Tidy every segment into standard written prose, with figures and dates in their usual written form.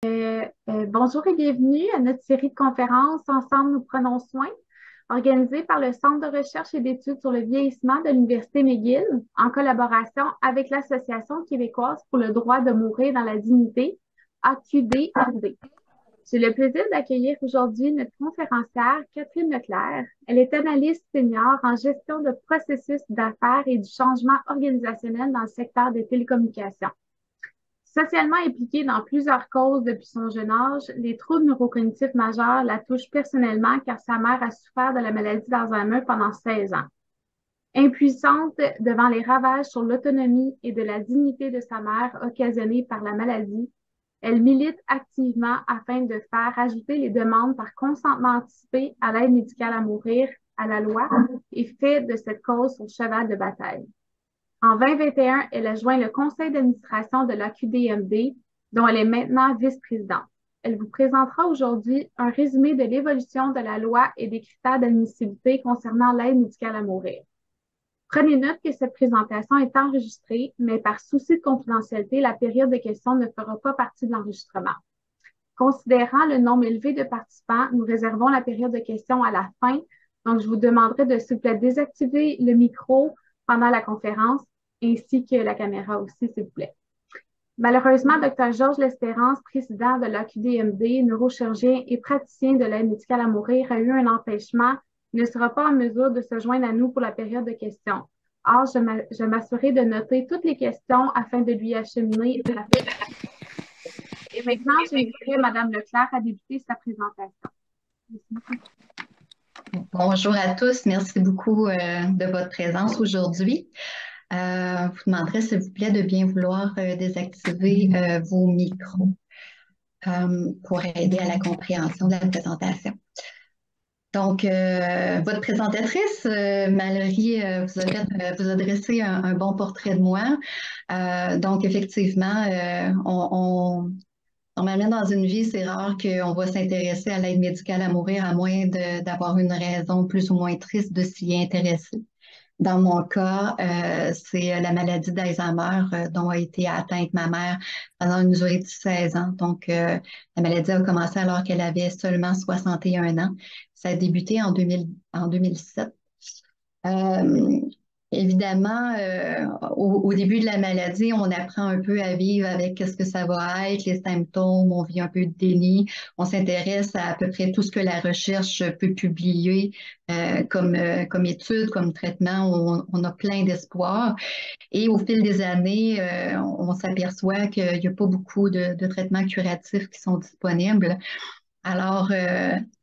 Bonjour et bienvenue à notre série de conférences Ensemble, nous prenons soin, organisée par le Centre de recherche et d'études sur le vieillissement de l'Université McGill en collaboration avec l'Association québécoise pour le droit de mourir dans la dignité, AQDMD. J'ai le plaisir d'accueillir aujourd'hui notre conférencière Catherine Leclerc. Elle est analyste senior en gestion de processus d'affaires et du changement organisationnel dans le secteur des télécommunications. Socialement impliquée dans plusieurs causes depuis son jeune âge, les troubles neurocognitifs majeurs la touchent personnellement car sa mère a souffert de la maladie d'Alzheimer pendant 16 ans. Impuissante devant les ravages sur l'autonomie et de la dignité de sa mère occasionnés par la maladie, elle milite activement afin de faire ajouter les demandes par consentement anticipé à l'aide médicale à mourir à la loi et fait de cette cause son cheval de bataille. En 2021, elle a joint le conseil d'administration de l'AQDMD, dont elle est maintenant vice-présidente. Elle vous présentera aujourd'hui un résumé de l'évolution de la loi et des critères d'admissibilité concernant l'aide médicale à mourir. Prenez note que cette présentation est enregistrée, mais par souci de confidentialité, la période de questions ne fera pas partie de l'enregistrement. Considérant le nombre élevé de participants, nous réservons la période de questions à la fin. Donc, je vous demanderai de, s'il vous plaît, désactiver le micro pendant la conférence ainsi que la caméra aussi, s'il vous plaît. Malheureusement, Dr. Georges Lespérance, président de l'AQDMD, neurochirurgien et praticien de l'aide médicale à mourir, a eu un empêchement. Il ne sera pas en mesure de se joindre à nous pour la période de questions. Or, je m'assurerai de noter toutes les questions afin de lui acheminer la Et maintenant, j'inviterai Mme Leclerc à débuter sa présentation. Bonjour à tous, merci beaucoup de votre présence aujourd'hui. Vous demanderai s'il vous plaît de bien vouloir désactiver vos micros pour aider à la compréhension de la présentation. Donc, votre présentatrice, Mallory, vous a dressé un bon portrait de moi. Donc, effectivement, normalement, dans une vie, c'est rare qu'on va s'intéresser à l'aide médicale à mourir à moins d'avoir une raison plus ou moins triste de s'y intéresser. Dans mon cas, c'est la maladie d'Alzheimer dont a été atteinte ma mère pendant une durée de 16 ans. Donc, la maladie a commencé alors qu'elle avait seulement 61 ans. Ça a débuté en 2007. Euh, Évidemment, au début de la maladie, on apprend un peu à vivre avec ce que ça va être, les symptômes, on vit un peu de déni, on s'intéresse à peu près tout ce que la recherche peut publier comme études, comme traitement, on a plein d'espoir. Et au fil des années, on s'aperçoit qu'il n'y a pas beaucoup de traitements curatifs qui sont disponibles. Alors,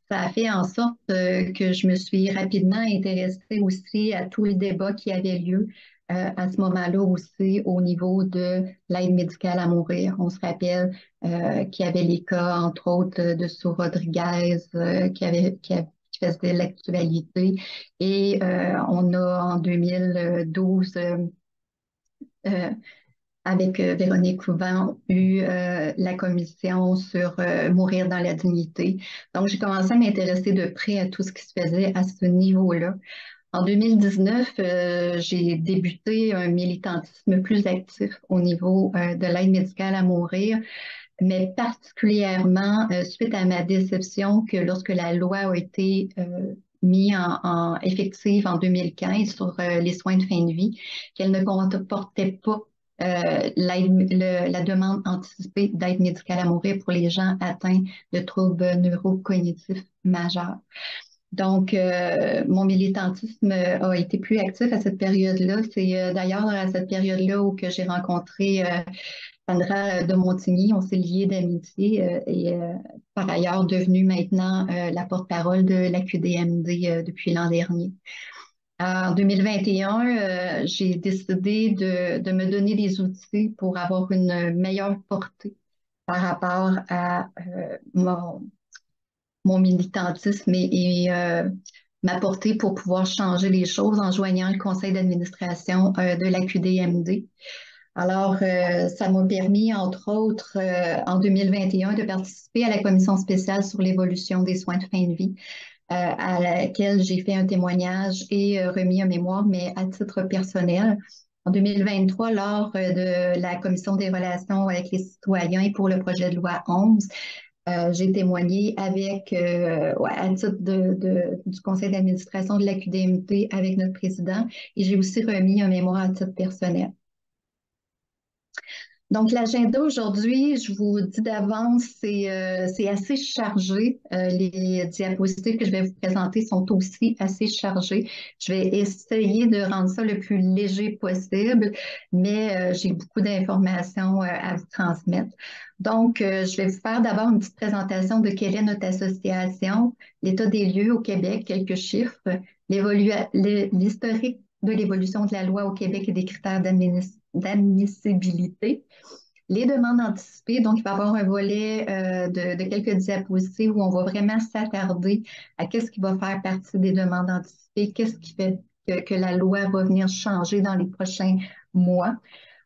ça a fait en sorte que je me suis rapidement intéressée aussi à tout le débat qui avait lieu à ce moment-là aussi au niveau de l'aide médicale à mourir. On se rappelle qu'il y avait les cas, entre autres, de Sue Rodriguez qui faisait l'actualité. Et on a en 2012 euh, avec Véronique Couvent, eu la commission sur mourir dans la dignité. Donc, j'ai commencé à m'intéresser de près à tout ce qui se faisait à ce niveau-là. En 2019, j'ai débuté un militantisme plus actif au niveau de l'aide médicale à mourir, mais particulièrement suite à ma déception que lorsque la loi a été mise en effective en 2015 sur les soins de fin de vie, qu'elle ne comportait pas la demande anticipée d'aide médicale à mourir pour les gens atteints de troubles neurocognitifs majeurs. Donc, mon militantisme a été plus actif à cette période-là. C'est d'ailleurs à cette période-là où que j'ai rencontré Sandra de Montigny. On s'est liés d'amitié et par ailleurs devenue maintenant la porte-parole de l'AQDMD depuis l'an dernier. En 2021, j'ai décidé de me donner des outils pour avoir une meilleure portée par rapport à mon militantisme et ma portée pour pouvoir changer les choses en joignant le conseil d'administration de l'AQDMD. Alors, ça m'a permis, entre autres, en 2021, de participer à la commission spéciale sur l'évolution des soins de fin de vie, à laquelle j'ai fait un témoignage et remis un mémoire, mais à titre personnel. En 2023, lors de la Commission des relations avec les citoyens pour le projet de loi 11, j'ai témoigné avec, ouais, à titre du conseil d'administration de la QDMT avec notre président et j'ai aussi remis un mémoire à titre personnel. Donc, l'agenda aujourd'hui, je vous dis d'avance, c'est assez chargé. Les diapositives que je vais vous présenter sont aussi assez chargées. Je vais essayer de rendre ça le plus léger possible, mais j'ai beaucoup d'informations à vous transmettre. Donc, je vais vous faire d'abord une petite présentation de quelle est notre association, l'état des lieux au Québec, quelques chiffres, l'historique de l'évolution de la loi au Québec et des critères d'admissibilité. Les demandes anticipées, donc il va y avoir un volet de quelques diapositives où on va vraiment s'attarder à qu'est-ce qui va faire partie des demandes anticipées, qu'est-ce qui fait que la loi va venir changer dans les prochains mois.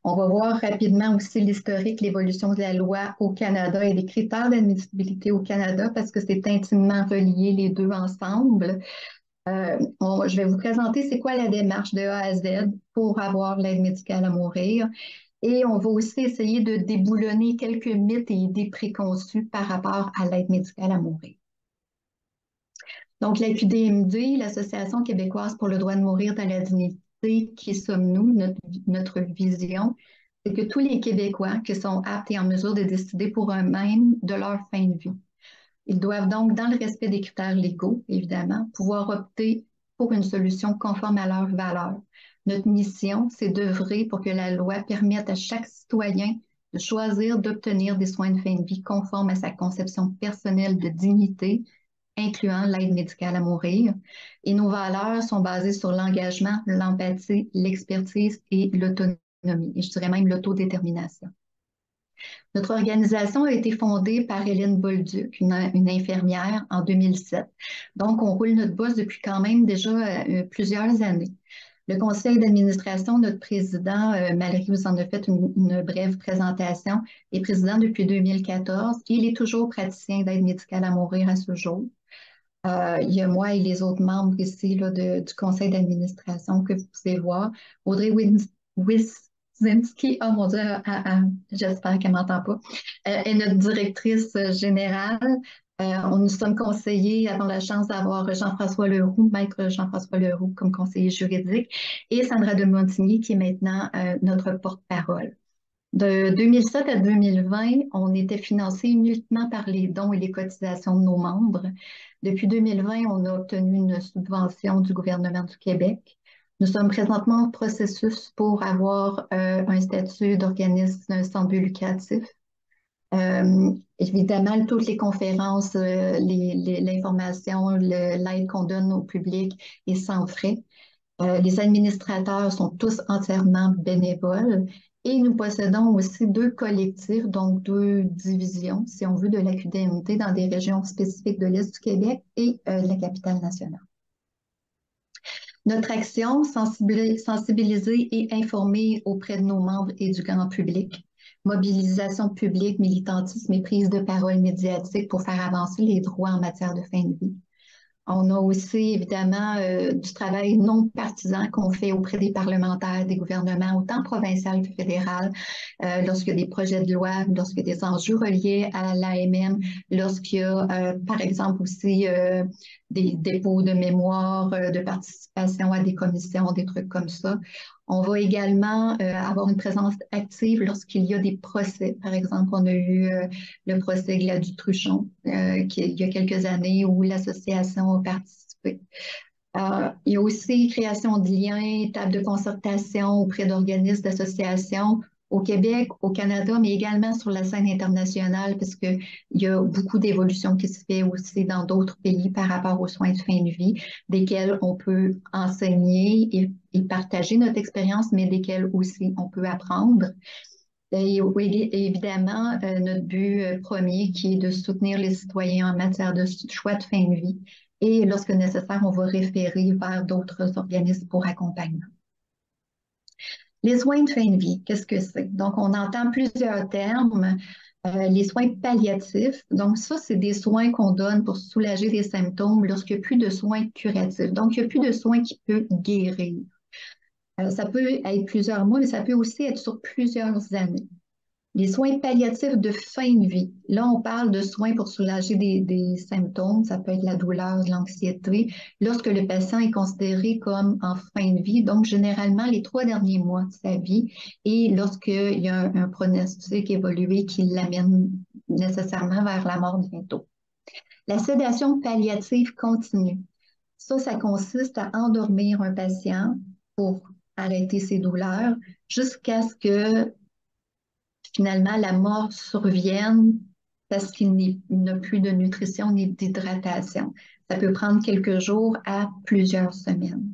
On va voir rapidement aussi l'historique, l'évolution de la loi au Canada et les critères d'admissibilité au Canada parce que c'est intimement relié les deux ensemble. Je vais vous présenter c'est quoi la démarche de A à Z pour avoir l'aide médicale à mourir. Et on va aussi essayer de déboulonner quelques mythes et idées préconçues par rapport à l'aide médicale à mourir. Donc, la QDMD, l'Association québécoise pour le droit de mourir dans la dignité, qui sommes-nous, notre vision, c'est que tous les Québécois qui sont aptes et en mesure de décider pour eux-mêmes de leur fin de vie. Ils doivent donc, dans le respect des critères légaux, évidemment, pouvoir opter pour une solution conforme à leurs valeurs. Notre mission, c'est d'œuvrer pour que la loi permette à chaque citoyen de choisir d'obtenir des soins de fin de vie conformes à sa conception personnelle de dignité, incluant l'aide médicale à mourir. Et nos valeurs sont basées sur l'engagement, l'empathie, l'expertise et l'autonomie, et je dirais même l'autodétermination. Notre organisation a été fondée par Hélène Bolduc, une infirmière, en 2007. Donc, on roule notre boss depuis quand même déjà plusieurs années. Le conseil d'administration, notre président, Mallory vous en a fait une brève présentation, est président depuis 2014. Il est toujours praticien d'aide médicale à mourir à ce jour. Il y a moi et les autres membres ici là, du conseil d'administration que vous pouvez voir. Audrey Wisinski, oh mon Dieu, j'espère qu'elle ne m'entend pas, est notre directrice générale. Nous sommes conseillers, avons la chance d'avoir Jean-François Leroux, maître Jean-François Leroux comme conseiller juridique, et Sandra de Montigny qui est maintenant notre porte-parole. De 2007 à 2020, on était financé uniquement par les dons et les cotisations de nos membres. Depuis 2020, on a obtenu une subvention du gouvernement du Québec. Nous sommes présentement en processus pour avoir un statut d'organisme sans but lucratif. Évidemment, toutes les conférences, l'information, l'aide qu'on donne au public est sans frais. Les administrateurs sont tous entièrement bénévoles et nous possédons aussi deux collectifs, donc deux divisions, si on veut, de la QDMT dans des régions spécifiques de l'Est du Québec et de la capitale nationale. Notre action, sensibiliser et informer auprès de nos membres et du grand public. Mobilisation publique, militantisme et prise de parole médiatique pour faire avancer les droits en matière de fin de vie. On a aussi évidemment du travail non partisan qu'on fait auprès des parlementaires, des gouvernements, autant provincial que fédéral, lorsqu'il y a des projets de loi, lorsqu'il y a des enjeux reliés à l'AMM, lorsqu'il y a par exemple aussi des dépôts de mémoire, de participation à des commissions, des trucs comme ça. On va également avoir une présence active lorsqu'il y a des procès. Par exemple, on a eu le procès Gladue-Truchon il y a quelques années où l'association a participé. Il y a aussi création de liens, table de concertation auprès d'organismes, d'associations au Québec, au Canada, mais également sur la scène internationale, parce qu'il y a beaucoup d'évolutions qui se fait aussi dans d'autres pays par rapport aux soins de fin de vie, desquels on peut enseigner et partager notre expérience, mais desquels aussi on peut apprendre. Et évidemment, notre but premier qui est de soutenir les citoyens en matière de choix de fin de vie. Et lorsque nécessaire, on va référer vers d'autres organismes pour accompagnement. Les soins de fin de vie, qu'est-ce que c'est? Donc, on entend plusieurs termes. Les soins palliatifs, donc ça, c'est des soins qu'on donne pour soulager des symptômes lorsqu'il n'y a plus de soins curatifs. Donc, il n'y a plus de soins qui peuvent guérir. Ça peut être plusieurs mois, mais ça peut aussi être sur plusieurs années. Les soins palliatifs de fin de vie. Là, on parle de soins pour soulager des symptômes. Ça peut être la douleur, de l'anxiété, lorsque le patient est considéré comme en fin de vie, donc généralement les 3 derniers mois de sa vie, et lorsqu'il y a un pronostic évolué qui l'amène nécessairement vers la mort bientôt. La sédation palliative continue. Ça consiste à endormir un patient pour arrêter ses douleurs jusqu'à ce que finalement la mort survienne parce qu'il n'a plus de nutrition ni d'hydratation. Ça peut prendre quelques jours à plusieurs semaines.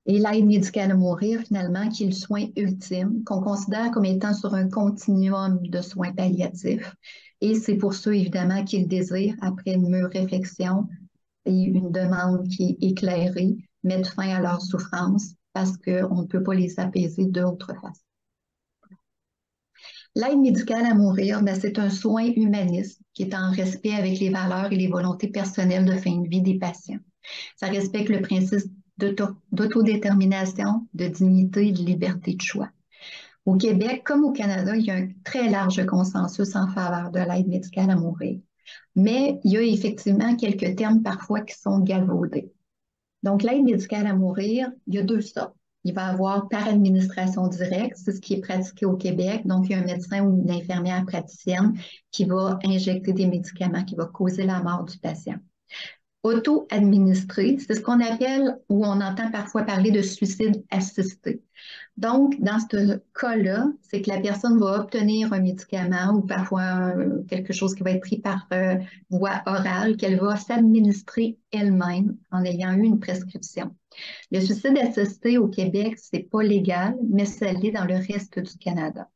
Et l'aide médicale à mourir, finalement, qui est le soin ultime, qu'on considère comme étant sur un continuum de soins palliatifs. Et c'est pour ceux, évidemment, qui le désirent, après une mûre réflexion et une demande qui est éclairée, mettre fin à leur souffrance parce qu'on ne peut pas les apaiser d'autre façon. L'aide médicale à mourir, ben, c'est un soin humaniste qui est en respect avec les valeurs et les volontés personnelles de fin de vie des patients. Ça respecte le principe d'autodétermination, de dignité et de liberté de choix. Au Québec, comme au Canada, il y a un très large consensus en faveur de l'aide médicale à mourir. Mais il y a effectivement quelques termes parfois qui sont galvaudés. Donc, l'aide médicale à mourir, il y a 2 sortes. Il va y avoir par administration directe, c'est ce qui est pratiqué au Québec. Donc, il y a un médecin ou une infirmière praticienne qui va injecter des médicaments qui vont causer la mort du patient. Auto-administré, c'est ce qu'on appelle, ou on entend parfois parler de suicide assisté. Donc, dans ce cas-là, c'est que la personne va obtenir un médicament ou parfois quelque chose qui va être pris par voie orale, qu'elle va s'administrer elle-même en ayant eu une prescription. Le suicide assisté au Québec, c'est pas légal, mais ça l'est dans le reste du Canada.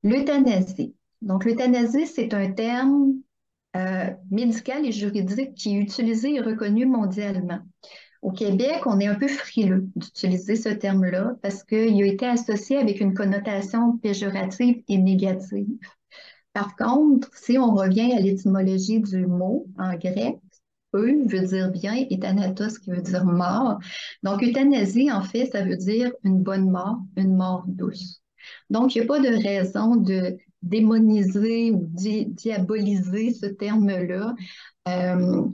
L'euthanasie. Donc, l'euthanasie, c'est un terme médical et juridique qui est utilisé et reconnu mondialement. Au Québec, on est un peu frileux d'utiliser ce terme-là parce qu'il a été associé avec une connotation péjorative et négative. Par contre, si on revient à l'étymologie du mot en grec, veut dire bien et thanatos qui veut dire mort. Donc, euthanasie, en fait, ça veut dire une bonne mort, une mort douce. Donc, il n'y a pas de raison de démoniser ou diaboliser ce terme-là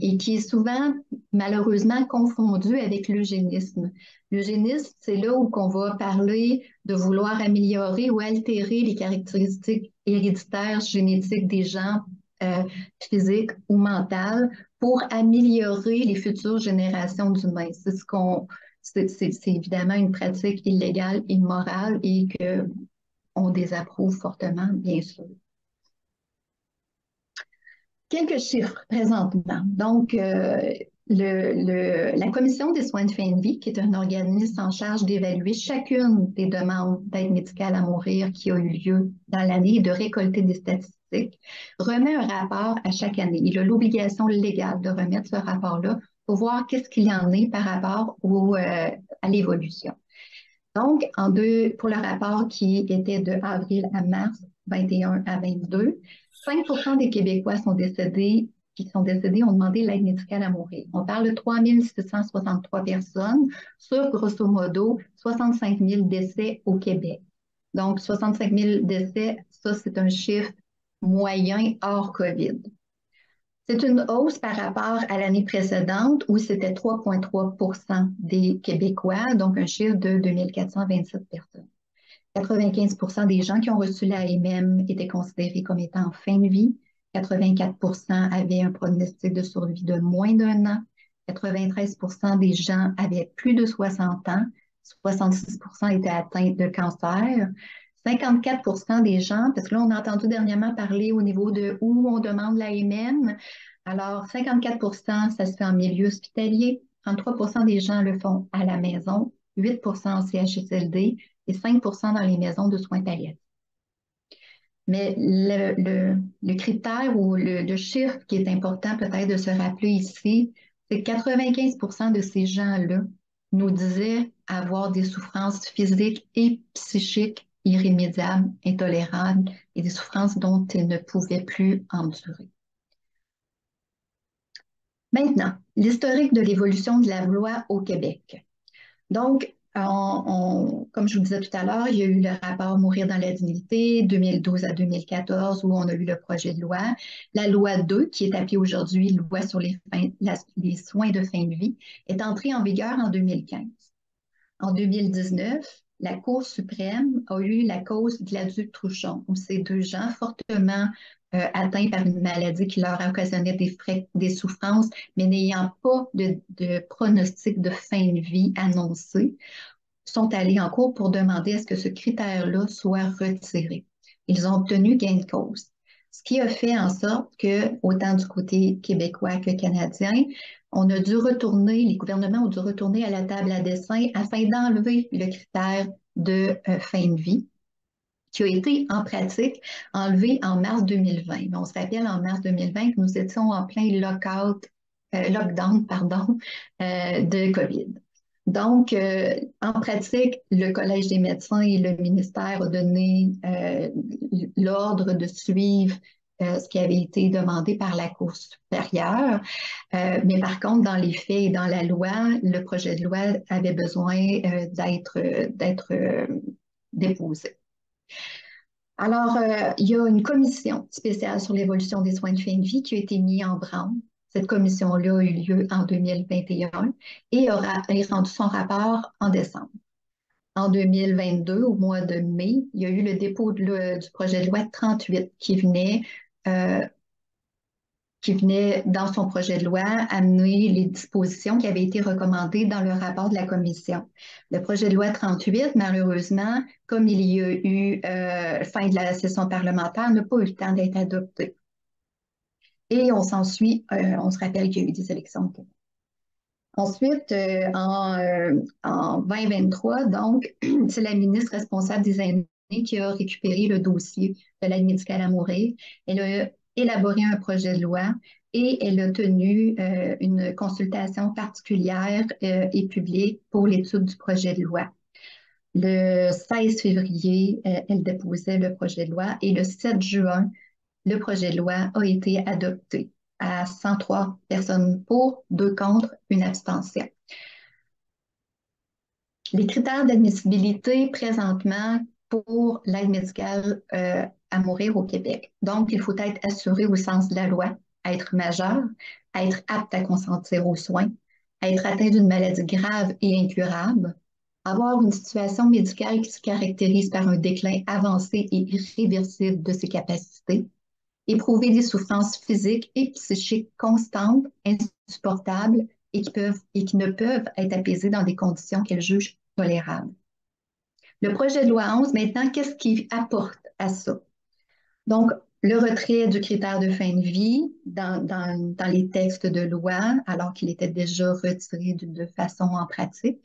et qui est souvent malheureusement confondu avec l'eugénisme. L'eugénisme, c'est là où on va parler de vouloir améliorer ou altérer les caractéristiques héréditaires génétiques des gens physiques ou mentales pour améliorer les futures générations d'humains. C'est évidemment une pratique illégale, immorale et qu'on désapprouve fortement, bien sûr. Quelques chiffres présentement. Donc, la Commission des soins de fin de vie, qui est un organisme en charge d'évaluer chacune des demandes d'aide médicale à mourir qui a eu lieu dans l'année et de récolter des statistiques, remet un rapport à chaque année. Il a l'obligation légale de remettre ce rapport-là pour voir qu'est-ce qu'il y en est par rapport à l'évolution. Donc, pour le rapport qui était de avril à mars 21 à 22, 5% des Québécois qui sont décédés ont demandé l'aide médicale à mourir. On parle de 3 663 personnes sur, grosso modo, 65 000 décès au Québec. Donc, 65 000 décès, ça, c'est un chiffre moyen hors COVID. C'est une hausse par rapport à l'année précédente où c'était 3,3% des Québécois, donc un chiffre de 2 427 personnes. 95% des gens qui ont reçu l'AMM étaient considérés comme étant en fin de vie. 84% avaient un pronostic de survie de moins d'1 an. 93% des gens avaient plus de 60 ans. 66% étaient atteints de cancer. 54% des gens, parce que là, on a entendu dernièrement parler au niveau de où on demande l'AMM. Alors, 54%, ça se fait en milieu hospitalier. 33% des gens le font à la maison. 8% en CHSLD et 5% dans les maisons de soins palliatifs. Mais le critère ou le chiffre qui est important peut-être de se rappeler ici, c'est que 95% de ces gens-là nous disaient avoir des souffrances physiques et psychiques irrémédiables, intolérables et des souffrances dont ils ne pouvaient plus endurer. Maintenant, l'historique de l'évolution de la loi au Québec. Donc, Comme je vous disais tout à l'heure, il y a eu le rapport Mourir dans la dignité 2012 à 2014 où on a eu le projet de loi. La loi 2, qui est appelée aujourd'hui loi sur les soins de fin de vie, est entrée en vigueur en 2015. En 2019, la Cour suprême a eu la cause Gladuc-Trouchon, où ces deux gens fortement atteints par une maladie qui leur occasionnait des souffrances, mais n'ayant pas de pronostic de fin de vie annoncé, sont allés en cours pour demander à ce que ce critère-là soit retiré. Ils ont obtenu gain de cause. Ce qui a fait en sorte que, autant du côté québécois que canadien, on a dû retourner, les gouvernements ont dû retourner à la table à dessin afin d'enlever le critère de fin de vie, qui a été en pratique enlevé en mars 2020. Mais on se rappelle en mars 2020 que nous étions en plein lockdown de COVID. Donc, en pratique, le Collège des médecins et le ministère ont donné l'ordre de suivre ce qui avait été demandé par la Cour supérieure. Mais par contre, dans les faits et dans la loi, le projet de loi avait besoin d'être déposé. Alors, il y a une commission spéciale sur l'évolution des soins de fin de vie qui a été mise en branle. Cette commission-là a eu lieu en 2021 et a rendu son rapport en décembre. En 2022, au mois de mai, il y a eu le dépôt du projet de loi 38 qui venait dans son projet de loi amener les dispositions qui avaient été recommandées dans le rapport de la commission. Le projet de loi 38, malheureusement, comme il y a eu fin de la session parlementaire, n'a pas eu le temps d'être adopté. Et on se rappelle qu'il y a eu des élections. Ensuite, en 2023, donc, c'est la ministre responsable des aînés qui a récupéré le dossier de l'aide médicale à mourir. Elle a élaboré un projet de loi et elle a tenu une consultation particulière et publique pour l'étude du projet de loi. Le 16 février, elle déposait le projet de loi et le 7 juin, le projet de loi a été adopté à 103 personnes pour, 2 contre, une abstention. Les critères d'admissibilité présentement pour l'aide médicale à mourir au Québec. Donc, il faut être assuré au sens de la loi, être majeur, être apte à consentir aux soins, être atteint d'une maladie grave et incurable, avoir une situation médicale qui se caractérise par un déclin avancé et irréversible de ses capacités, éprouver des souffrances physiques et psychiques constantes, insupportables et qui ne peuvent être apaisées dans des conditions qu'elle juge tolérables. Le projet de loi 11, maintenant, qu'est-ce qu'il apporte à ça? Donc, le retrait du critère de fin de vie dans les textes de loi, alors qu'il était déjà retiré de façon en pratique.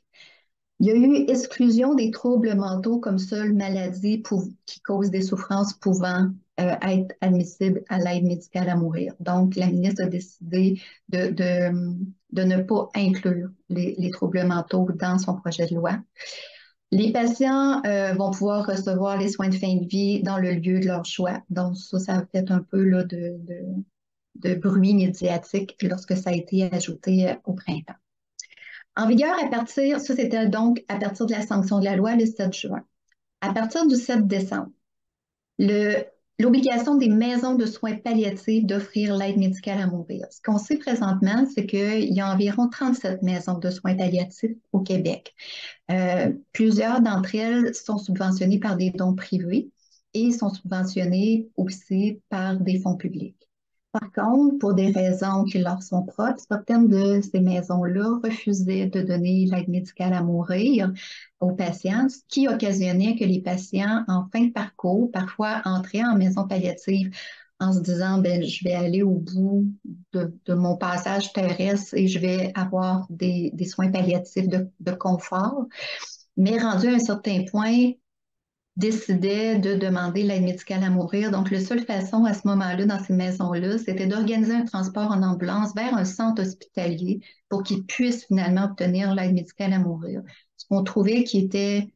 Il y a eu exclusion des troubles mentaux comme seule maladie qui cause des souffrances pouvant être admissibles à l'aide médicale à mourir. Donc, la ministre a décidé de ne pas inclure les troubles mentaux dans son projet de loi. Les patients vont pouvoir recevoir les soins de fin de vie dans le lieu de leur choix. Donc, ça a fait un peu là, de bruit médiatique lorsque ça a été ajouté au printemps. En vigueur ça c'était donc à partir de la sanction de la loi le 7 juin. À partir du 7 décembre, l'obligation des maisons de soins palliatifs d'offrir l'aide médicale à mourir. Ce qu'on sait présentement, c'est qu'il y a environ 37 maisons de soins palliatifs au Québec. Plusieurs d'entre elles sont subventionnées par des dons privés et sont subventionnées aussi par des fonds publics. Par contre, pour des raisons qui leur sont propres, certaines de ces maisons-là refusaient de donner l'aide médicale à mourir aux patients, ce qui occasionnait que les patients, en fin de parcours, parfois entraient en maison palliative en se disant, ben, je vais aller au bout de mon passage terrestre et je vais avoir des soins palliatifs de confort. Mais rendu à un certain point, décidait de demander l'aide médicale à mourir. Donc, la seule façon à ce moment-là, dans ces maisons-là, c'était d'organiser un transport en ambulance vers un centre hospitalier pour qu'ils puissent finalement obtenir l'aide médicale à mourir. Ce qu'on trouvait qui était,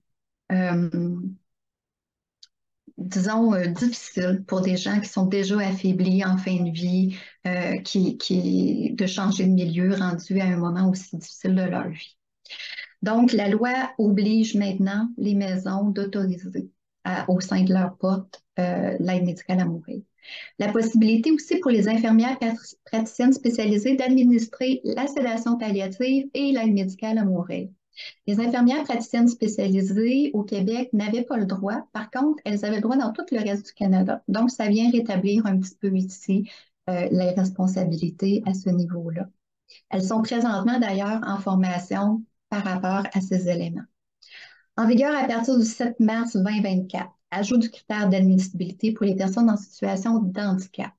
disons, difficile pour des gens qui sont déjà affaiblis en fin de vie, de changer de milieu rendu à un moment aussi difficile de leur vie. Donc, la loi oblige maintenant les maisons d'autoriser au sein de leur porte l'aide médicale à mourir. La possibilité aussi pour les infirmières praticiennes spécialisées d'administrer la sédation palliative et l'aide médicale à mourir. Les infirmières praticiennes spécialisées au Québec n'avaient pas le droit. Par contre, elles avaient le droit dans tout le reste du Canada. Donc, ça vient rétablir un petit peu ici les responsabilités à ce niveau-là. Elles sont présentement d'ailleurs en formation par rapport à ces éléments. En vigueur à partir du 7 mars 2024, ajout du critère d'admissibilité pour les personnes en situation de handicap.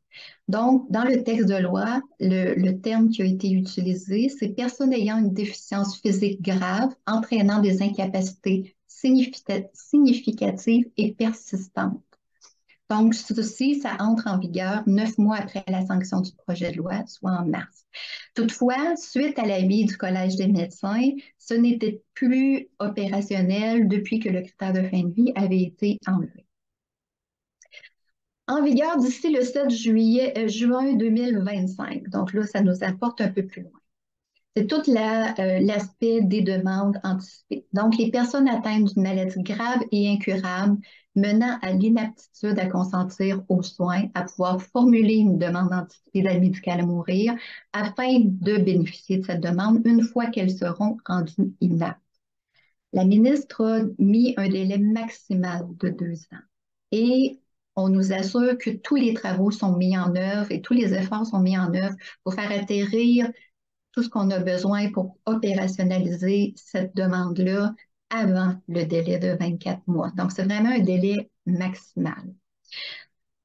Donc, dans le texte de loi, le terme qui a été utilisé, c'est personnes ayant une déficience physique grave entraînant des incapacités significatives et persistantes. Donc, ceci, ça entre en vigueur 9 mois après la sanction du projet de loi, soit en mars. Toutefois, suite à l'avis du Collège des médecins, ce n'était plus opérationnel depuis que le critère de fin de vie avait été enlevé. En vigueur d'ici le 7 juin 2025. Donc là, ça nous apporte un peu plus loin. C'est tout l'aspect des demandes anticipées. Donc, les personnes atteintes d'une maladie grave et incurable menant à l'inaptitude à consentir aux soins, à pouvoir formuler une demande anticipée d'aide médicale à mourir afin de bénéficier de cette demande une fois qu'elles seront rendues inaptes. La ministre a mis un délai maximal de 2 ans et on nous assure que tous les travaux sont mis en œuvre et tous les efforts sont mis en œuvre pour faire atterrir tout ce qu'on a besoin pour opérationnaliser cette demande-là avant le délai de 24 mois. Donc, c'est vraiment un délai maximal.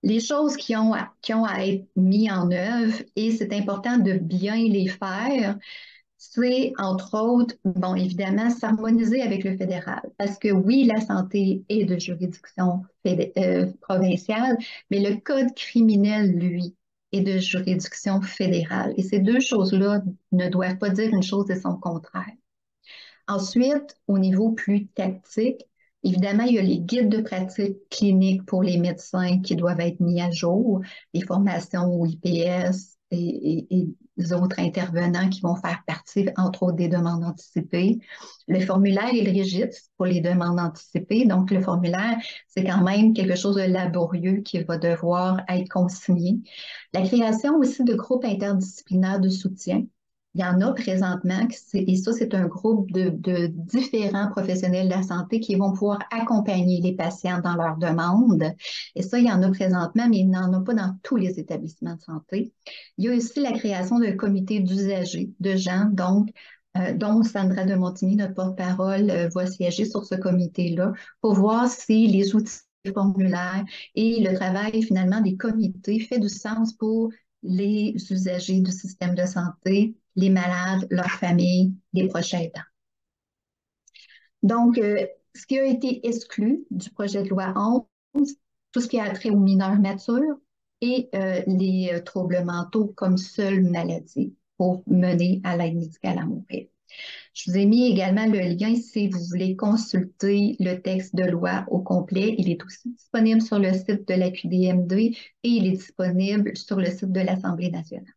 Les choses qui ont à être mises en œuvre, et c'est important de bien les faire, c'est, entre autres, bon, évidemment, s'harmoniser avec le fédéral. Parce que oui, la santé est de juridiction provinciale, mais le code criminel, lui, est de juridiction fédérale. Et ces deux choses-là ne doivent pas dire une chose et son contraire. Ensuite, au niveau plus tactique, évidemment, il y a les guides de pratique clinique pour les médecins qui doivent être mis à jour, les formations au IPS et les autres intervenants qui vont faire partie, entre autres, des demandes anticipées. Le formulaire et le registre pour les demandes anticipées. Donc, le formulaire, c'est quand même quelque chose de laborieux qui va devoir être consigné. La création aussi de groupes interdisciplinaires de soutien. Il y en a présentement, et ça, c'est un groupe de différents professionnels de la santé qui vont pouvoir accompagner les patients dans leurs demandes. Et ça, il y en a présentement, mais il n'y en a pas dans tous les établissements de santé. Il y a aussi la création d'un comité d'usagers, de gens, donc, dont Sandra de Montigny, notre porte-parole, va siéger sur ce comité-là pour voir si les outils formulaires et le travail finalement des comités fait du sens pour les usagers du système de santé, les malades, leurs familles, les proches aidants. Donc, ce qui a été exclu du projet de loi 11, tout ce qui a trait aux mineurs matures et les troubles mentaux comme seule maladie pour mener à l'aide médicale à mourir. Je vous ai mis également le lien si vous voulez consulter le texte de loi au complet. Il est aussi disponible sur le site de la QDMD et il est disponible sur le site de l'Assemblée nationale.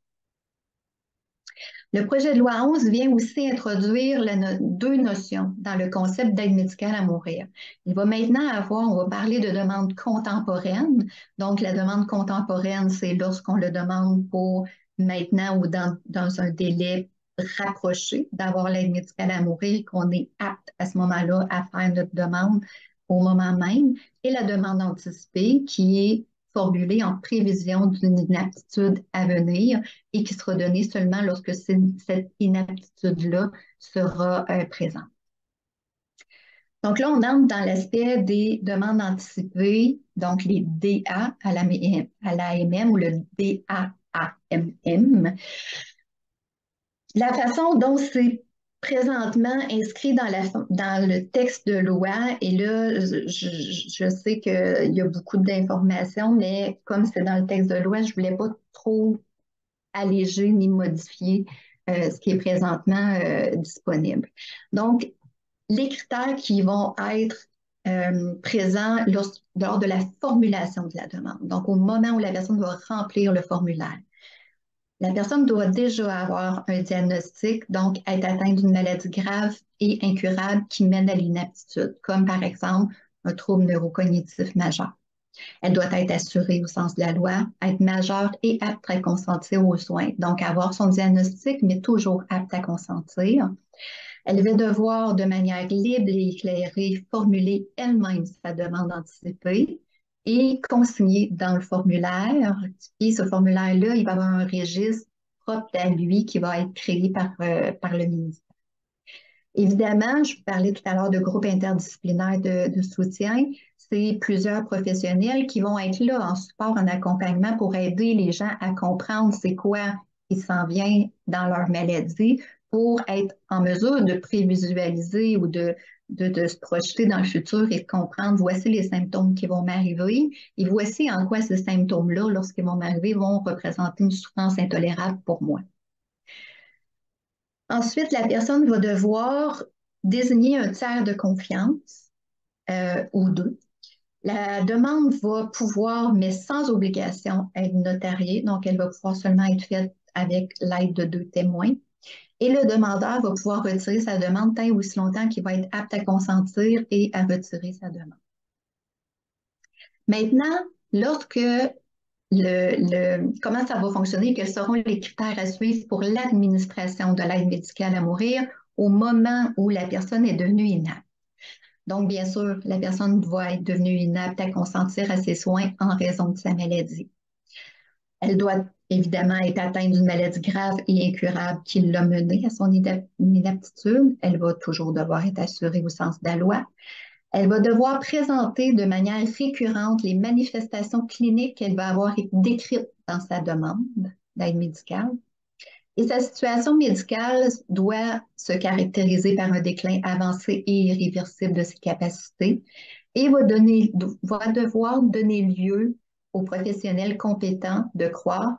Le projet de loi 11 vient aussi introduire deux notions dans le concept d'aide médicale à mourir. Il va maintenant on va parler de demande contemporaine. Donc, la demande contemporaine, c'est lorsqu'on le demande pour maintenant ou dans un délai rapproché d'avoir l'aide médicale à mourir et qu'on est apte à ce moment-là à faire notre demande au moment même. Et la demande anticipée qui est formulée en prévision d'une inaptitude à venir et qui sera donnée seulement lorsque cette inaptitude-là sera présente. Donc là, on entre dans l'aspect des demandes anticipées, donc les DA à l'AMM ou le DAAMM. La façon dont c'est présentement inscrit dans le texte de loi, et là, je sais qu'il y a beaucoup d'informations, mais comme c'est dans le texte de loi, je ne voulais pas trop alléger ni modifier ce qui est présentement disponible. Donc, les critères qui vont être présents lors de la formulation de la demande, donc au moment où la personne va remplir le formulaire. La personne doit déjà avoir un diagnostic, donc être atteinte d'une maladie grave et incurable qui mène à l'inaptitude, comme par exemple un trouble neurocognitif majeur. Elle doit être assurée au sens de la loi, être majeure et apte à consentir aux soins, donc avoir son diagnostic, mais toujours apte à consentir. Elle va devoir, de manière libre et éclairée, formuler elle-même sa demande anticipée et consigner dans le formulaire. Et ce formulaire-là, il va avoir un registre propre à lui qui va être créé par le ministère. Évidemment, je vous parlais tout à l'heure de groupes interdisciplinaires de soutien. C'est plusieurs professionnels qui vont être là en support, en accompagnement pour aider les gens à comprendre c'est quoi qui s'en vient dans leur maladie pour être en mesure de prévisualiser ou de se projeter dans le futur et de comprendre voici les symptômes qui vont m'arriver et voici en quoi ces symptômes-là, lorsqu'ils vont m'arriver, vont représenter une souffrance intolérable pour moi. Ensuite, la personne va devoir désigner un tiers de confiance ou deux. La demande va pouvoir, mais sans obligation, être notariée, donc elle va pouvoir seulement être faite avec l'aide de 2 témoins. Et le demandeur va pouvoir retirer sa demande tant ou aussi longtemps qu'il va être apte à consentir et à retirer sa demande. Maintenant, lorsque comment ça va fonctionner, quels seront les critères à suivre pour l'administration de l'aide médicale à mourir au moment où la personne est devenue inapte. Donc, bien sûr, la personne va être devenue inapte à consentir à ses soins en raison de sa maladie. Elle doit évidemment être atteinte d'une maladie grave et incurable qui l'a menée à son inaptitude. Elle va toujours devoir être assurée au sens de la loi. Elle va devoir présenter de manière récurrente les manifestations cliniques qu'elle va avoir décrites dans sa demande d'aide médicale. Et sa situation médicale doit se caractériser par un déclin avancé et irréversible de ses capacités et va devoir donner lieu aux professionnels compétents de croire,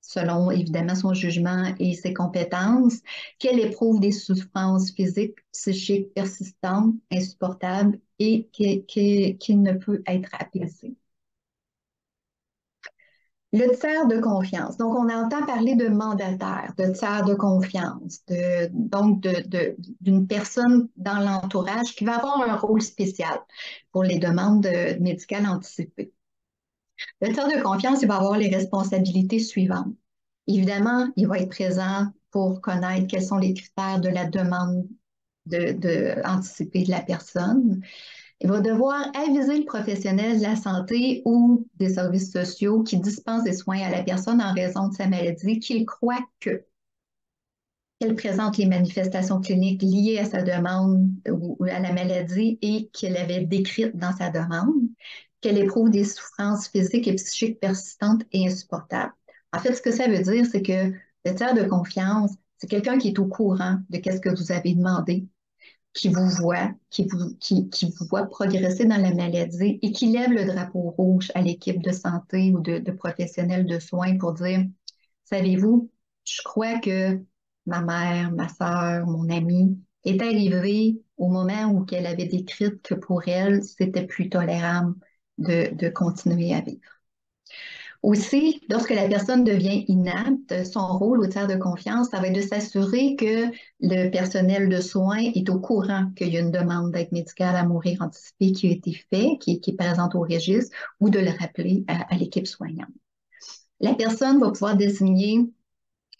selon évidemment son jugement et ses compétences, qu'elle éprouve des souffrances physiques, psychiques persistantes, insupportables et qu'il ne peut être apaisé. Le tiers de confiance. Donc, on entend parler de mandataire, de tiers de confiance, donc d'une personne dans l'entourage qui va avoir un rôle spécial pour les demandes médicales anticipées. Le tiers de confiance, il va avoir les responsabilités suivantes. Évidemment, il va être présent pour connaître quels sont les critères de la demande anticipée de la personne. Il va devoir aviser le professionnel de la santé ou des services sociaux qui dispensent des soins à la personne en raison de sa maladie qu'il croit qu'elle présente les manifestations cliniques liées à sa demande ou à la maladie et qu'elle avait décrites dans sa demande, qu'elle éprouve des souffrances physiques et psychiques persistantes et insupportables. En fait, ce que ça veut dire, c'est que le tiers de confiance, c'est quelqu'un qui est au courant de ce que vous avez demandé, qui vous voit, qui vous voit progresser dans la maladie et qui lève le drapeau rouge à l'équipe de santé ou de professionnels de soins pour dire, savez-vous, je crois que ma mère, ma soeur, mon amie est arrivée au moment où elle avait décrit que pour elle, c'était plus tolérable de continuer à vivre. Aussi, lorsque la personne devient inapte, son rôle au tiers de confiance, ça va être de s'assurer que le personnel de soins est au courant qu'il y a une demande d'aide médicale à mourir anticipée qui a été faite, qui est présente au registre, ou de le rappeler à l'équipe soignante. La personne va pouvoir désigner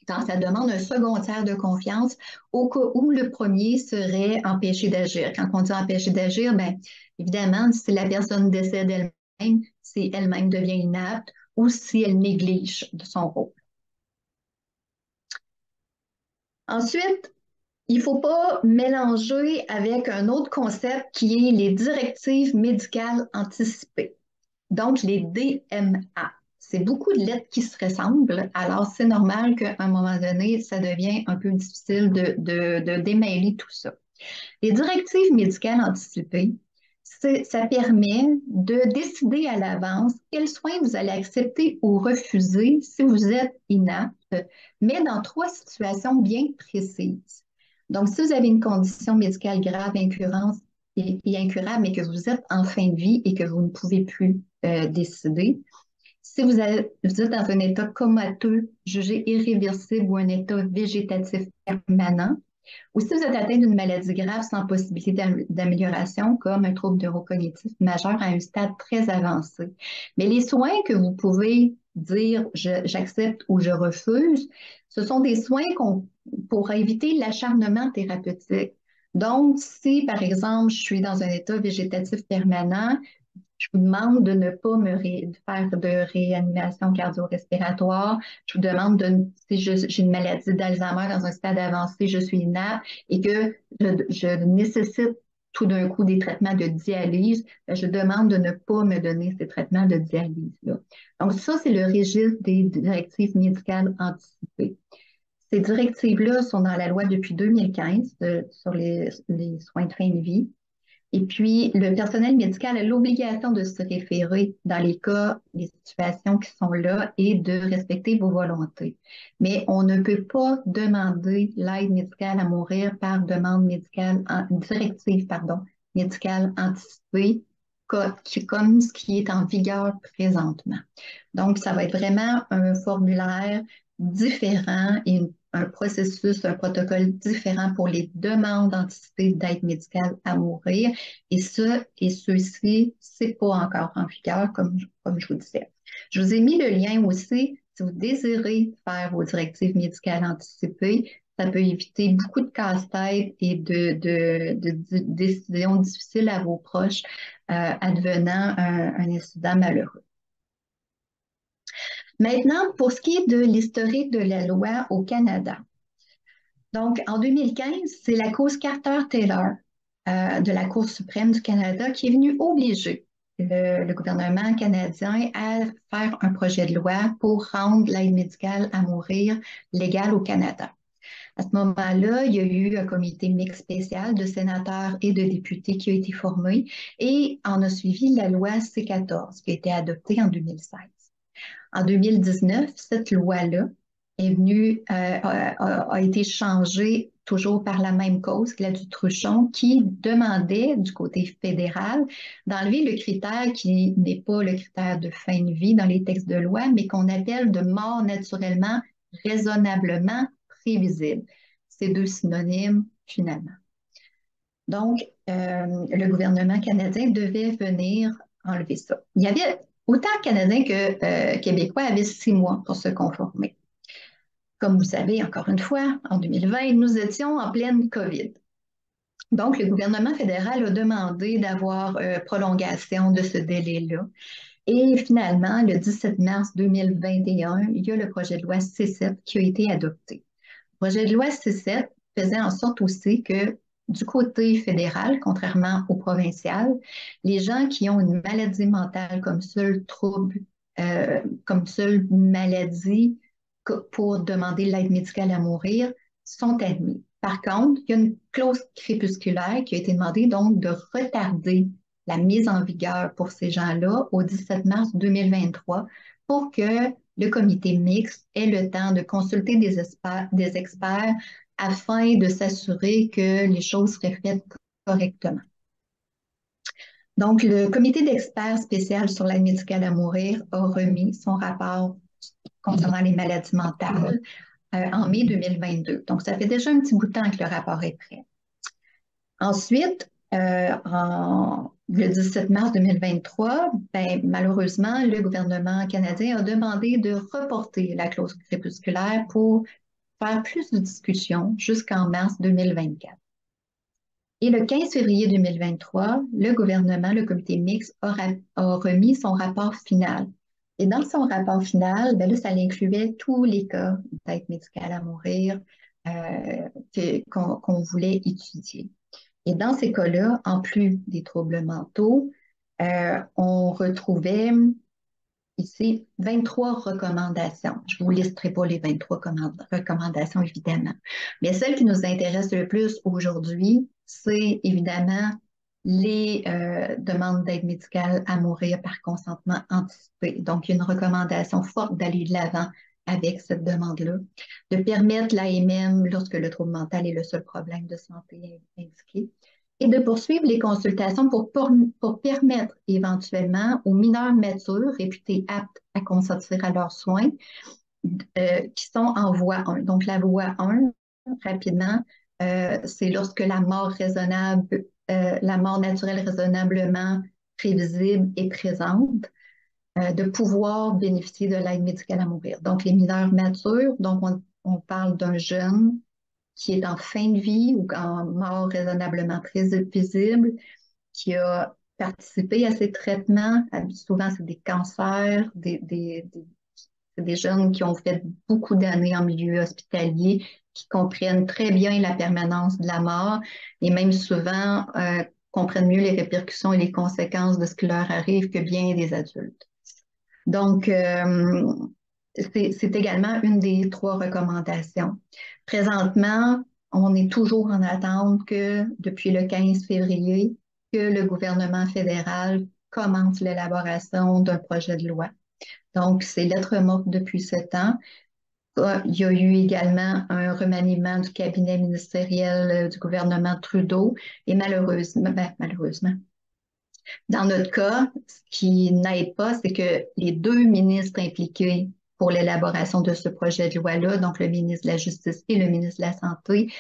dans sa demande un second tiers de confiance au cas où le premier serait empêché d'agir. Quand on dit empêché d'agir, bien, évidemment, si la personne décède elle-même, si elle-même devient inapte, ou si elle néglige de son rôle. Ensuite, il ne faut pas mélanger avec un autre concept qui est les directives médicales anticipées, donc les DMA. C'est beaucoup de lettres qui se ressemblent, alors c'est normal qu'à un moment donné, ça devient un peu difficile de démêler tout ça. Les directives médicales anticipées, ça permet de décider à l'avance quels soins vous allez accepter ou refuser si vous êtes inapte, mais dans 3 situations bien précises. Donc, si vous avez une condition médicale grave, et incurable, mais que vous êtes en fin de vie et que vous ne pouvez plus décider, Si vous êtes dans un état comateux, jugé irréversible ou un état végétatif permanent, ou si vous êtes atteint d'une maladie grave sans possibilité d'amélioration, comme un trouble neurocognitif majeur à un stade très avancé. Mais les soins que vous pouvez dire j'accepte ou je refuse, ce sont des soins pour éviter l'acharnement thérapeutique. Donc, si par exemple, je suis dans un état végétatif permanent, je vous demande de ne pas faire de réanimation cardio-respiratoire. Je vous demande si j'ai une maladie d'Alzheimer dans un stade avancé, je suis inapte et que je nécessite tout d'un coup des traitements de dialyse, je demande de ne pas me donner ces traitements de dialyse-là. Donc, ça, c'est le registre des directives médicales anticipées. Ces directives-là sont dans la loi depuis 2015 sur les soins de fin de vie. Et puis, le personnel médical a l'obligation de se référer dans les cas, les situations qui sont là et de respecter vos volontés. Mais on ne peut pas demander l'aide médicale à mourir par demande médicale, directive, pardon, médicale anticipée, comme ce qui est en vigueur présentement. Donc, ça va être vraiment un formulaire différent et un processus, un protocole différent pour les demandes anticipées d'aide médicale à mourir. Et ceux-ci, c'est pas encore en vigueur, comme je vous disais. Je vous ai mis le lien aussi, si vous désirez faire vos directives médicales anticipées, ça peut éviter beaucoup de casse-tête et de décisions difficiles à vos proches advenant un incident malheureux. Maintenant, pour ce qui est de l'historique de la loi au Canada. Donc, en 2015, c'est la cause Carter-Taylor de la Cour suprême du Canada qui est venue obliger le gouvernement canadien à faire un projet de loi pour rendre l'aide médicale à mourir légale au Canada. À ce moment-là, il y a eu un comité mixte spécial de sénateurs et de députés qui a été formé et en a suivi la loi C-14 qui a été adoptée en 2016. En 2019, cette loi-là a été changée toujours par la même cause, Gladys Truchon, qui demandait du côté fédéral d'enlever le critère qui n'est pas le critère de fin de vie dans les textes de loi, mais qu'on appelle de mort naturellement, raisonnablement prévisible. C'est deux synonymes finalement. Donc, le gouvernement canadien devait venir enlever ça. Il y avait autant Canadiens que Québécois avaient 6 mois pour se conformer. Comme vous savez, encore une fois, en 2020, nous étions en pleine COVID. Donc, le gouvernement fédéral a demandé d'avoir prolongation de ce délai-là. Et finalement, le 17 mars 2021, il y a le projet de loi C7 qui a été adopté. Le projet de loi C7 faisait en sorte aussi que du côté fédéral, contrairement au provincial, les gens qui ont une maladie mentale comme seul trouble, comme seule maladie pour demander l'aide médicale à mourir sont admis. Par contre, il y a une clause crépusculaire qui a été demandée donc de retarder la mise en vigueur pour ces gens-là au 17 mars 2023 pour que le comité mixte ait le temps de consulter des experts afin de s'assurer que les choses seraient faites correctement. Donc, le comité d'experts spécial sur l'aide médicale à mourir a remis son rapport concernant les maladies mentales en mai 2022. Donc, ça fait déjà un petit bout de temps que le rapport est prêt. Ensuite, le 17 mars 2023, malheureusement, le gouvernement canadien a demandé de reporter la clause crépusculaire pour faire plus de discussions jusqu'en mars 2024. Et le 15 février 2023, le gouvernement, le comité mixte, a remis son rapport final. Et dans son rapport final, là, ça incluait tous les cas d'aide médicale à mourir qu'on voulait étudier. Et dans ces cas-là, en plus des troubles mentaux, on retrouvait ici 23 recommandations. Je ne vous listerai pas les 23 recommandations, évidemment. Mais celle qui nous intéresse le plus aujourd'hui, c'est évidemment les demandes d'aide médicale à mourir par consentement anticipé. Donc, il y a une recommandation forte d'aller de l'avant avec cette demande-là, de permettre l'AMM lorsque le trouble mental est le seul problème de santé indiqué, et de poursuivre les consultations pour permettre éventuellement aux mineurs matures réputés aptes à consentir à leurs soins qui sont en voie 1. Donc, la voie 1, rapidement, c'est lorsque la mort naturelle raisonnablement prévisible est présente, de pouvoir bénéficier de l'aide médicale à mourir. Donc, les mineurs matures, donc on parle d'un jeune qui est en fin de vie ou en mort raisonnablement prévisible, qui a participé à ces traitements. Souvent, c'est des cancers, c'est des jeunes qui ont fait beaucoup d'années en milieu hospitalier, qui comprennent très bien la permanence de la mort et même souvent comprennent mieux les répercussions et les conséquences de ce qui leur arrive que bien des adultes. Donc, c'est également une des 3 recommandations. Présentement, on est toujours en attente que depuis le 15 février, que le gouvernement fédéral commence l'élaboration d'un projet de loi. Donc, c'est lettre morte depuis 7 ans. Il y a eu également un remaniement du cabinet ministériel du gouvernement Trudeau et malheureusement, dans notre cas, ce qui n'aide pas, c'est que les 2 ministres impliqués pour l'élaboration de ce projet de loi-là, donc le ministre de la Justice et le ministre de la Santé,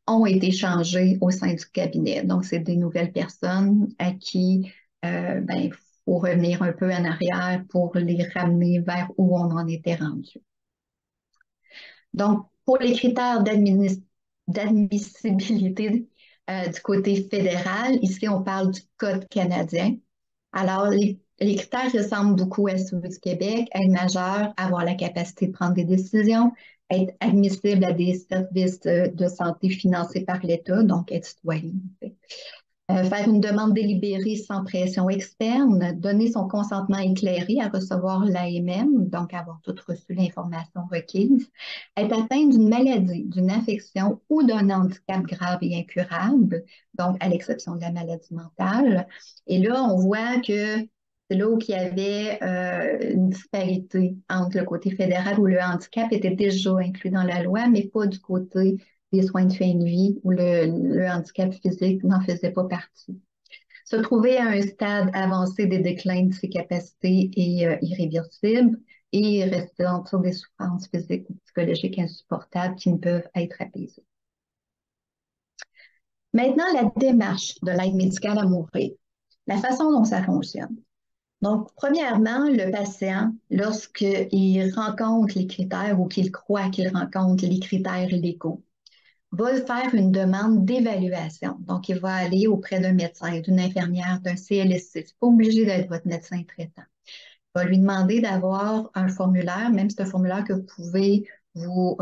ont été changés au sein du cabinet. Donc, c'est des nouvelles personnes à qui il faut revenir un peu en arrière pour les ramener vers où on en était rendu. Donc, pour les critères d'admissibilité du côté fédéral, ici, on parle du Code canadien. Alors, les critères ressemblent beaucoup à ceux du Québec, être majeur, avoir la capacité de prendre des décisions, être admissible à des services de santé financés par l'État, donc être citoyen. En fait. Faire une demande délibérée sans pression externe, donner son consentement éclairé à recevoir l'AMM, donc avoir tout reçu l'information requise, être atteint d'une maladie, d'une affection ou d'un handicap grave et incurable, donc à l'exception de la maladie mentale. Et là, on voit que c'est là où il y avait une disparité entre le côté fédéral où le handicap était déjà inclus dans la loi, mais pas du côté des soins de fin de vie où le handicap physique n'en faisait pas partie. Se trouver à un stade avancé des déclins de ses capacités est irréversible et rester en dessous des souffrances physiques ou psychologiques insupportables qui ne peuvent être apaisées. Maintenant, la démarche de l'aide médicale à mourir, la façon dont ça fonctionne. Donc, premièrement, le patient, lorsqu'il rencontre les critères ou qu'il croit qu'il rencontre les critères légaux, va faire une demande d'évaluation. Donc, il va aller auprès d'un médecin, d'une infirmière, d'un CLSC. Ce n'est pas obligé d'être votre médecin traitant. Il va lui demander d'avoir un formulaire, même c'est un formulaire que vous pouvez vous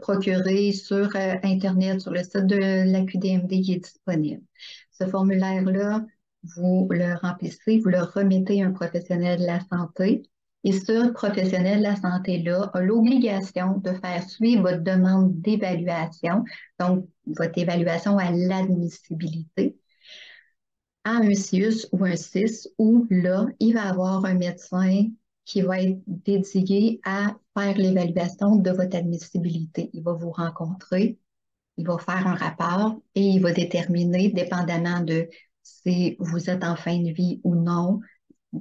procurer sur Internet, sur le site de l'AQDMD qui est disponible. Ce formulaire-là, vous le remplissez, vous le remettez à un professionnel de la santé. Et ce professionnel de la santé-là a l'obligation de faire suivre votre demande d'évaluation, donc votre évaluation à l'admissibilité, à un CIUS ou un CIS, où là, il va avoir un médecin qui va être dédié à faire l'évaluation de votre admissibilité. Il va vous rencontrer, il va faire un rapport et il va déterminer, dépendamment de si vous êtes en fin de vie ou non,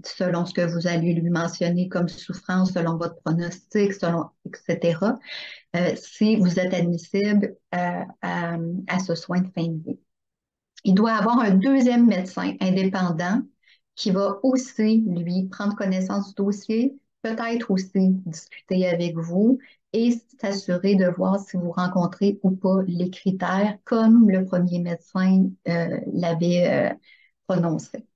selon ce que vous allez lui mentionner comme souffrance, selon votre pronostic, selon, etc., si vous êtes admissible à ce soin de fin de vie. Il doit avoir un deuxième médecin indépendant qui va aussi, lui, prendre connaissance du dossier, peut-être aussi discuter avec vous et s'assurer de voir si vous rencontrez ou pas les critères comme le premier médecin l'avait prononcé.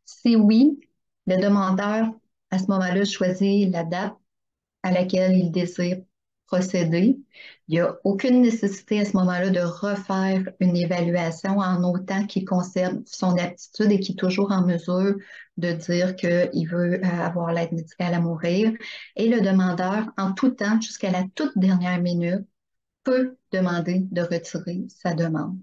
Si oui, le demandeur, à ce moment-là, choisit la date à laquelle il désire procéder. Il n'y a aucune nécessité à ce moment-là de refaire une évaluation en autant qu'il conserve son aptitude et qu'il est toujours en mesure de dire qu'il veut avoir l'aide médicale à mourir. Et le demandeur, en tout temps, jusqu'à la toute dernière minute, peut demander de retirer sa demande.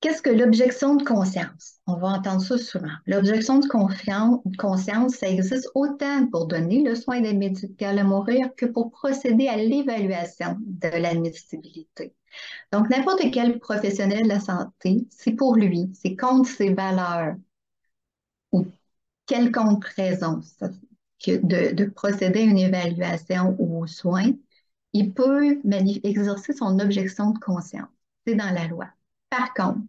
Qu'est-ce que l'objection de conscience? On va entendre ça souvent. L'objection de conscience, ça existe autant pour donner le soin d'aide médicale à mourir que pour procéder à l'évaluation de l'admissibilité. Donc, n'importe quel professionnel de la santé, si pour lui, c'est contre ses valeurs ou quelconque raison de procéder à une évaluation ou aux soins, il peut exercer son objection de conscience. C'est dans la loi. Par contre,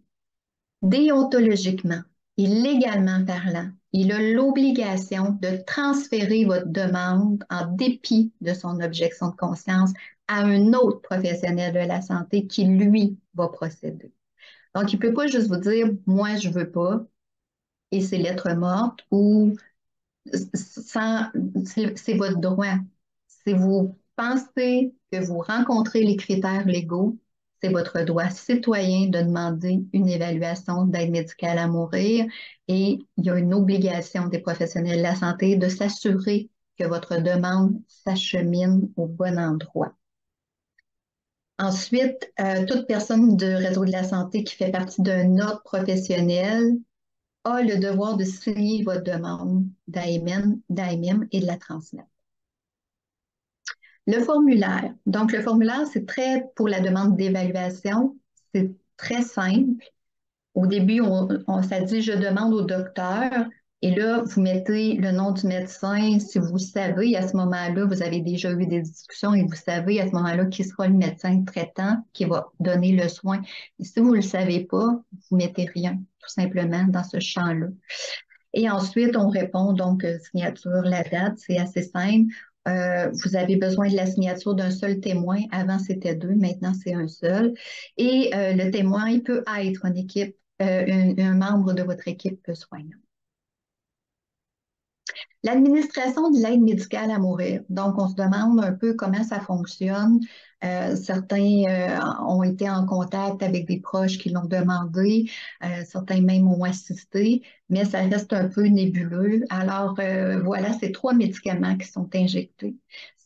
déontologiquement et légalement parlant, il a l'obligation de transférer votre demande en dépit de son objection de conscience à un autre professionnel de la santé qui, lui, va procéder. Donc, il ne peut pas juste vous dire, moi, je ne veux pas, et c'est lettre morte, ou c'est votre droit. Si vous pensez que vous rencontrez les critères légaux, c'est votre droit citoyen de demander une évaluation d'aide médicale à mourir et il y a une obligation des professionnels de la santé de s'assurer que votre demande s'achemine au bon endroit. Ensuite, toute personne de réseau de la santé qui fait partie d'un ordre professionnel a le devoir de signer votre demande d'AMM et de la transmettre. Le formulaire. Donc, le formulaire, c'est très, pour la demande d'évaluation, c'est très simple. Au début, ça dit je demande au docteur et là, vous mettez le nom du médecin. Si vous savez, à ce moment-là, vous avez déjà eu des discussions et vous savez à ce moment-là qui sera le médecin traitant qui va donner le soin. Et si vous ne le savez pas, vous mettez rien, tout simplement, dans ce champ-là. Et ensuite, on répond donc signature, la date, c'est assez simple. Vous avez besoin de la signature d'un seul témoin. Avant, c'était deux, maintenant, c'est un seul. Et le témoin, il peut être une équipe, un membre de votre équipe soignante. L'administration de l'aide médicale à mourir. Donc, on se demande un peu comment ça fonctionne. Certains ont été en contact avec des proches qui l'ont demandé. Certains même ont assisté, mais ça reste un peu nébuleux. Alors, voilà, c'est 3 médicaments qui sont injectés.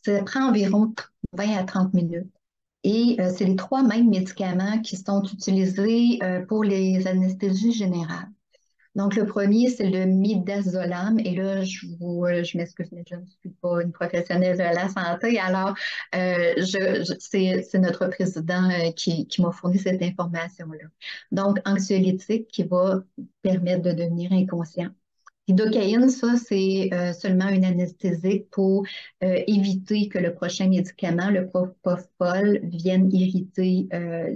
Ça prend environ 20 à 30 minutes. Et c'est les 3 mêmes médicaments qui sont utilisés pour les anesthésies générales. Donc, le premier, c'est le midazolam. Et là, je m'excuse, mais je ne suis pas une professionnelle de la santé. Alors, c'est notre président qui m'a fourni cette information-là. Donc, anxiolytique qui va permettre de devenir inconscient. Lidocaïne, ça, c'est seulement une anesthésique pour éviter que le prochain médicament, le propofol, vienne irriter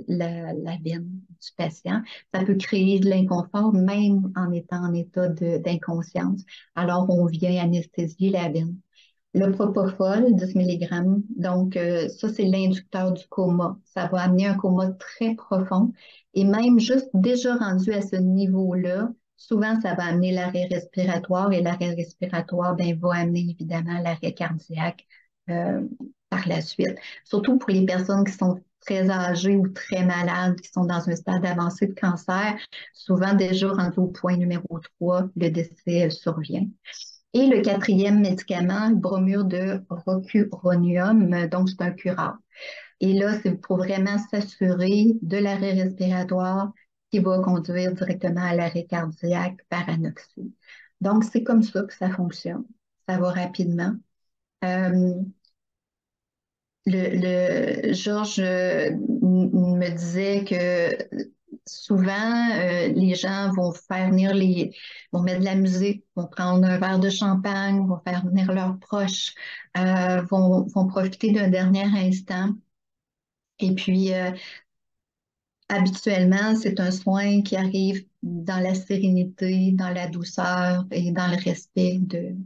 la veine du patient. Ça peut créer de l'inconfort même en étant en état d'inconscience. Alors, on vient anesthésier la veine. Le propofol, 10 mg, donc ça, c'est l'inducteur du coma. Ça va amener un coma très profond et même juste déjà rendu à ce niveau-là, souvent, ça va amener l'arrêt respiratoire et l'arrêt respiratoire ben, va amener évidemment l'arrêt cardiaque par la suite. Surtout pour les personnes qui sont très âgées ou très malades, qui sont dans un stade avancé de cancer, souvent déjà rendu au point numéro 3, le décès survient. Et le 4e médicament, le bromure de rocuronium, donc c'est un curare. Et là, c'est pour vraiment s'assurer de l'arrêt respiratoire qui va conduire directement à l'arrêt cardiaque par anoxie. Donc, c'est comme ça que ça fonctionne. Ça va rapidement. Georges me disait que souvent, les gens vont faire venir vont mettre de la musique, vont prendre un verre de champagne, vont faire venir leurs proches, vont profiter d'un dernier instant. Et puis, habituellement, c'est un soin qui arrive dans la sérénité, dans la douceur et dans le respect du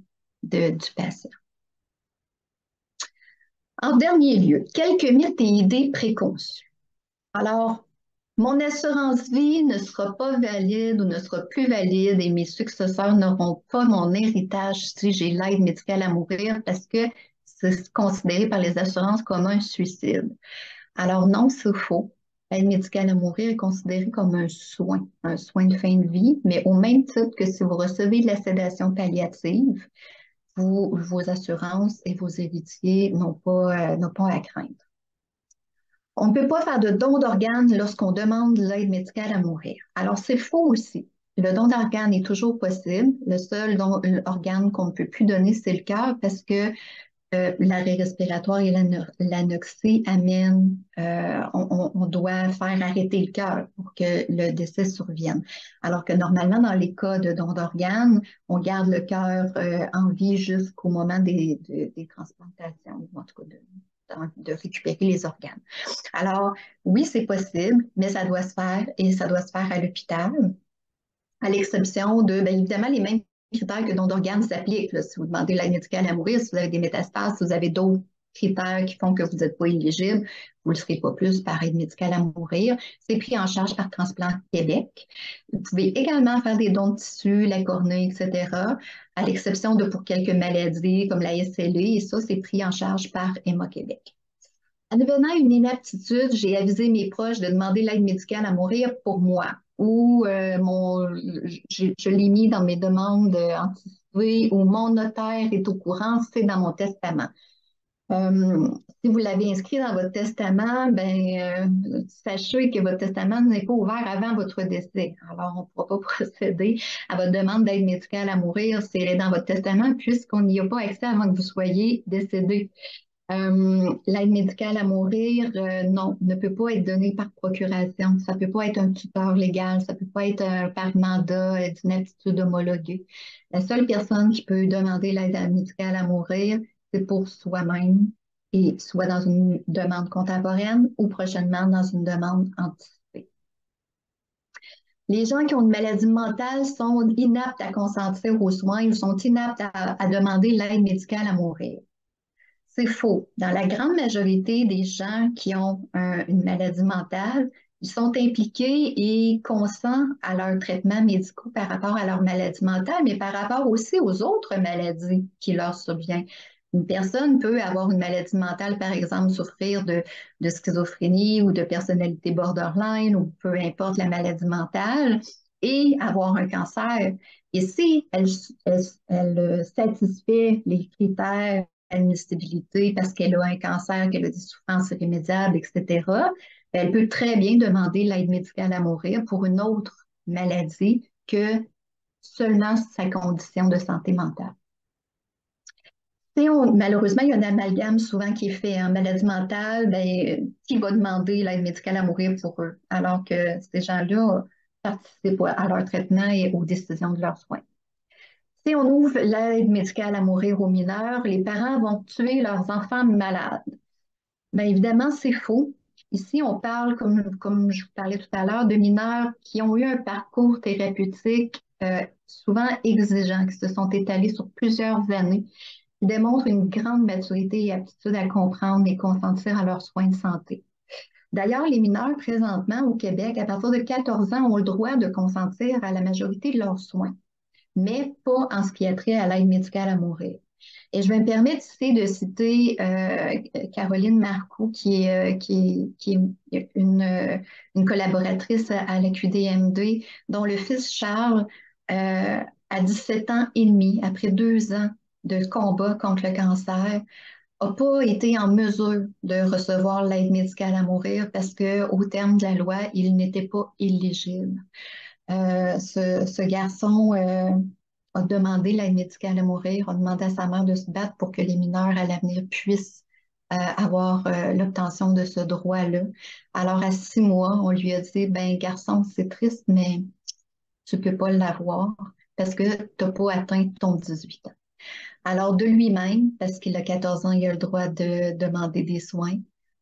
patient. En dernier lieu, quelques mythes et idées préconçues. Alors, mon assurance vie ne sera pas valide ou ne sera plus valide et mes successeurs n'auront pas mon héritage si j'ai l'aide médicale à mourir parce que c'est considéré par les assurances comme un suicide. Alors non, c'est faux. L'aide médicale à mourir est considérée comme un soin de fin de vie, mais au même titre que si vous recevez de la sédation palliative, vos assurances et vos héritiers n'ont pas à craindre. On ne peut pas faire de don d'organes lorsqu'on demande l'aide médicale à mourir. Alors, c'est faux aussi. Le don d'organes est toujours possible. Le seul organe qu'on ne peut plus donner, c'est le cœur parce que l'arrêt respiratoire et l'anoxie amènent, on doit faire arrêter le cœur pour que le décès survienne. Alors que normalement, dans les cas de don d'organes, on garde le cœur en vie jusqu'au moment des transplantations, ou en tout cas de récupérer les organes. Alors, oui, c'est possible, mais ça doit se faire et ça doit se faire à l'hôpital, à l'exception de, bien évidemment, les mêmes critères que don d'organes s'appliquent. Là. Si vous demandez l'aide médicale à mourir, si vous avez des métastases, si vous avez d'autres critères qui font que vous n'êtes pas éligible, vous ne le serez pas plus par aide médicale à mourir. C'est pris en charge par Transplant Québec. Vous pouvez également faire des dons de tissus, la cornée, etc., à l'exception de pour quelques maladies comme la SLE, et ça, c'est pris en charge par Héma-Québec. En devenant une inaptitude, j'ai avisé mes proches de demander l'aide médicale à mourir pour moi. Ou je l'ai mis dans mes demandes anticipées ou mon notaire est au courant, c'est dans mon testament. Si vous l'avez inscrit dans votre testament, sachez que votre testament n'est pas ouvert avant votre décès. Alors, on ne pourra pas procéder à votre demande d'aide médicale à mourir si elle est dans votre testament, puisqu'on n'y a pas accès avant que vous soyez décédé. L'aide médicale à mourir, non, ne peut pas être donnée par procuration. Ça ne peut pas être un tuteur légal, ça ne peut pas être par mandat d'une aptitude homologuée. La seule personne qui peut demander l'aide médicale à mourir, c'est pour soi-même et soit dans une demande contemporaine ou prochainement dans une demande anticipée. Les gens qui ont une maladie mentale sont inaptes à consentir aux soins ou sont inaptes à demander l'aide médicale à mourir. C'est faux. Dans la grande majorité des gens qui ont une maladie mentale, ils sont impliqués et consents à leurs traitements médicaux par rapport à leur maladie mentale, mais par rapport aussi aux autres maladies qui leur surviennent. Une personne peut avoir une maladie mentale, par exemple, souffrir de schizophrénie ou de personnalité borderline ou peu importe la maladie mentale et avoir un cancer. Et si elle satisfait les critères admissibilité parce qu'elle a un cancer, qu'elle a des souffrances irrémédiables, etc., elle peut très bien demander l'aide médicale à mourir pour une autre maladie que seulement sa condition de santé mentale. Malheureusement, il y a un amalgame souvent qui est fait en maladie mentale, qui va demander l'aide médicale à mourir pour eux, alors que ces gens-là participent à leur traitement et aux décisions de leurs soins. Si on ouvre l'aide médicale à mourir aux mineurs, les parents vont tuer leurs enfants malades. Bien évidemment, c'est faux. Ici, on parle, comme je vous parlais tout à l'heure, de mineurs qui ont eu un parcours thérapeutique souvent exigeant, qui se sont étalés sur plusieurs années, qui démontrent une grande maturité et aptitude à comprendre et consentir à leurs soins de santé. D'ailleurs, les mineurs présentement au Québec, à partir de 14 ans, ont le droit de consentir à la majorité de leurs soins, mais pas en ce qui a trait à l'aide médicale à mourir. Et je vais me permettre ici de citer Caroline Marcoux, qui est une collaboratrice à la QDMD, dont le fils Charles, à 17 ans et demi, après 2 ans de combat contre le cancer, n'a pas été en mesure de recevoir l'aide médicale à mourir parce qu'au terme de la loi, il n'était pas éligible. Ce garçon a demandé l'aide médicale à mourir, a demandé à sa mère de se battre pour que les mineurs à l'avenir puissent avoir l'obtention de ce droit-là. Alors, à 6 mois, on lui a dit, ben garçon, c'est triste, mais tu ne peux pas l'avoir parce que tu n'as pas atteint ton 18 ans. Alors, de lui-même, parce qu'il a 14 ans, il a le droit de demander des soins,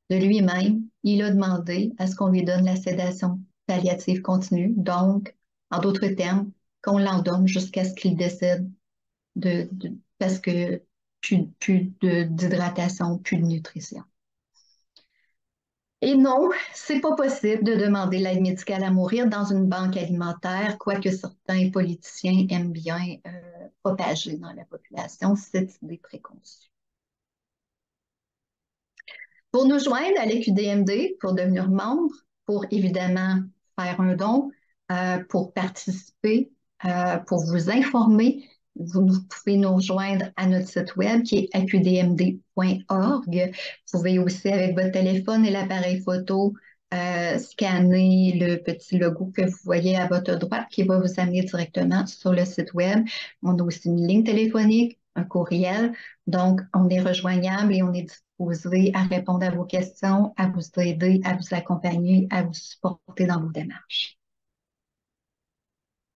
de lui-même, il a demandé à ce qu'on lui donne la sédation palliative continue, donc, en d'autres termes, qu'on l'endorme jusqu'à ce qu'il décède parce que plus d'hydratation, plus de nutrition. Et non, c'est pas possible de demander l'aide médicale à mourir dans une banque alimentaire, quoique certains politiciens aiment bien propager dans la population cette idée préconçue. Pour nous joindre à l'EQDMD, pour devenir membre, pour évidemment faire un don, pour participer, pour vous informer, vous pouvez nous rejoindre à notre site web qui est aqdmd.org. Vous pouvez aussi, avec votre téléphone et l'appareil photo, scanner le petit logo que vous voyez à votre droite qui va vous amener directement sur le site web. On a aussi une ligne téléphonique, un courriel. Donc, on est rejoignable et on est disposé à répondre à vos questions, à vous aider, à vous accompagner, à vous supporter dans vos démarches.